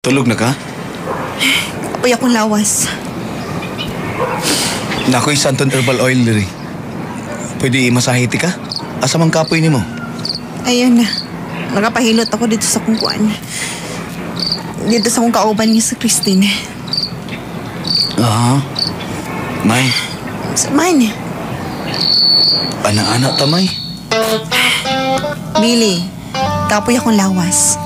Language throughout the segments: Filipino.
Tulog na ka? Uy, akong lawas. Nako'y Santon Herbal Oil diri. Pwede masahiti ka? Asa man kapoy ni mo? Ayun na. Nakapahilot ako dito sa kungkuan. Dito sa kong kauban niya sa Christine. May, Saman. anak-anak tamay. Billy, kapoy akong lawas.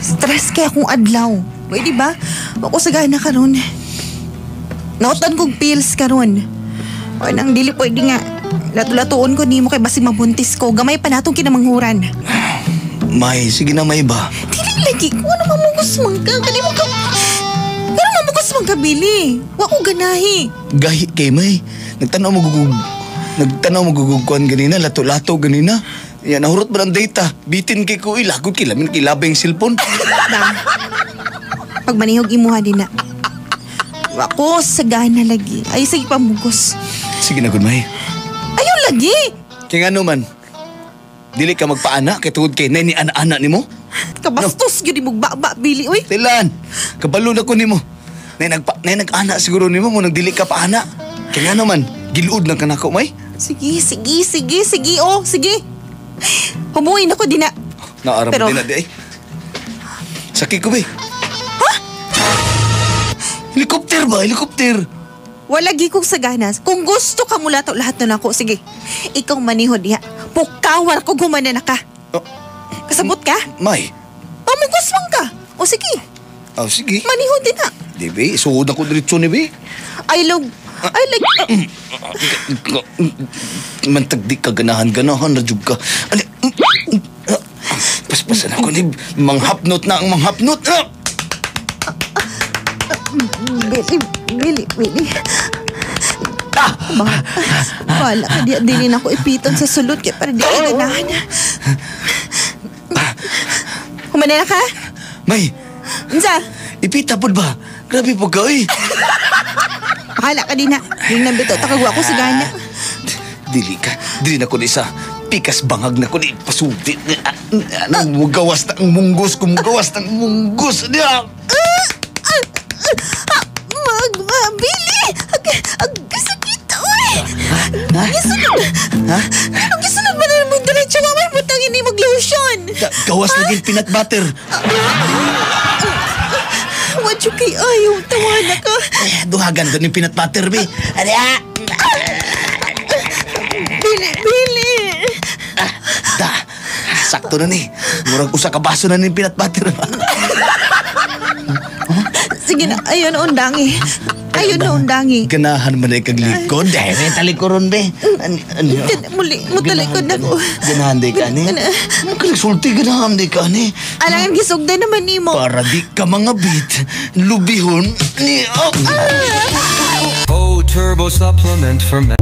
Stress kaya akong adlaw. Pwede ba? Ako sa gana karon. Nautan kong pills karon. O nang dili pwede nga. Latulatuon ko nimo kay basig mabuntis ko. Gamay pa natong kinamanghuran. May, sige na may ba? Dili lagi ko ano mamugos man ka. Kani mo ka. Pero mamugos man ka, Billy. Wa ko ganahi. Gahi kay May. Nagtanaw mo gugugkuan ganina, lato-lato ganina. Yan, nahurot ba ng data? Bitin kay ko, ilagod kilamin kilabay yung cellphone. Ba? Pag manihog imuha din na. Ako sa gana lagi. Ay, sige pamugos. Sige na, good May. Ayaw lagi. Kaya nga naman, dili ka magpaana kay tungod kay nay ni ana-ana ni mo? Kabastos yun mo baba, Billy. Uy, Tilan, kabalo na ko ni mo. Nay nag-ana siguro ni mo kung nagdili ka paana. Kaya nga naman, giluod na ka na ko, May. sige. Oh, sige. Humuin ako din na. Naaram Pero- din na di ay. Sakit ko, May. Ha? Helikopter ba? Helikopter. Walagi kong saganas. Kung gusto ka mula to lahat na ako, sige. Ikaw manihod niya. Pukawar ko gumana na ka. Oh, Kasabot ka? May. Pamugos man ka. O sige, Oh, sige. manihod din na. Di, Be. Isuod ako diretso ni, Be. I like... Mantagdi ka ganahan na jug ka. Ali, paspasan ako ni manghapnot na ang manghapnot. Billy. Bala ka di din ako ipiton sa sulod kaya para di ka ganahan. Humana na ka? May, Unsa? ipita pod ba? Grabe po ka, eh. Bahala ka din na. Yung nabito, takagwa ko sa gana. Dili na ko ni sa pikas bangag na ko ni pasuti. Mugawas na ang munggos, kumugawas na ang munggos. Billy! Ang kasakit, uy! Ha? Ha? Ang gisunod ba na mo diretso mamay butang ini mag-lotion? Gawas lagi peanut butter. Wadyo kay ayaw, tawana ka. Duhagan doon yung peanut butter, Be. Billy! Sakto na ni. Murag usa ka baso na ni peanut butter. Sige na, ayun na undangi. Ayun na undangi. Ganahan man ay kaglikod. Dahil may talikuron, Be. Muli, mutalikod na ko. Ganahan di ka ni. Magkaligsulti, ganahan di ka ni. Alangan gisugda naman ni mo. Para di ka mga bit. Lubihon ni... Oh, turbo supplement for men.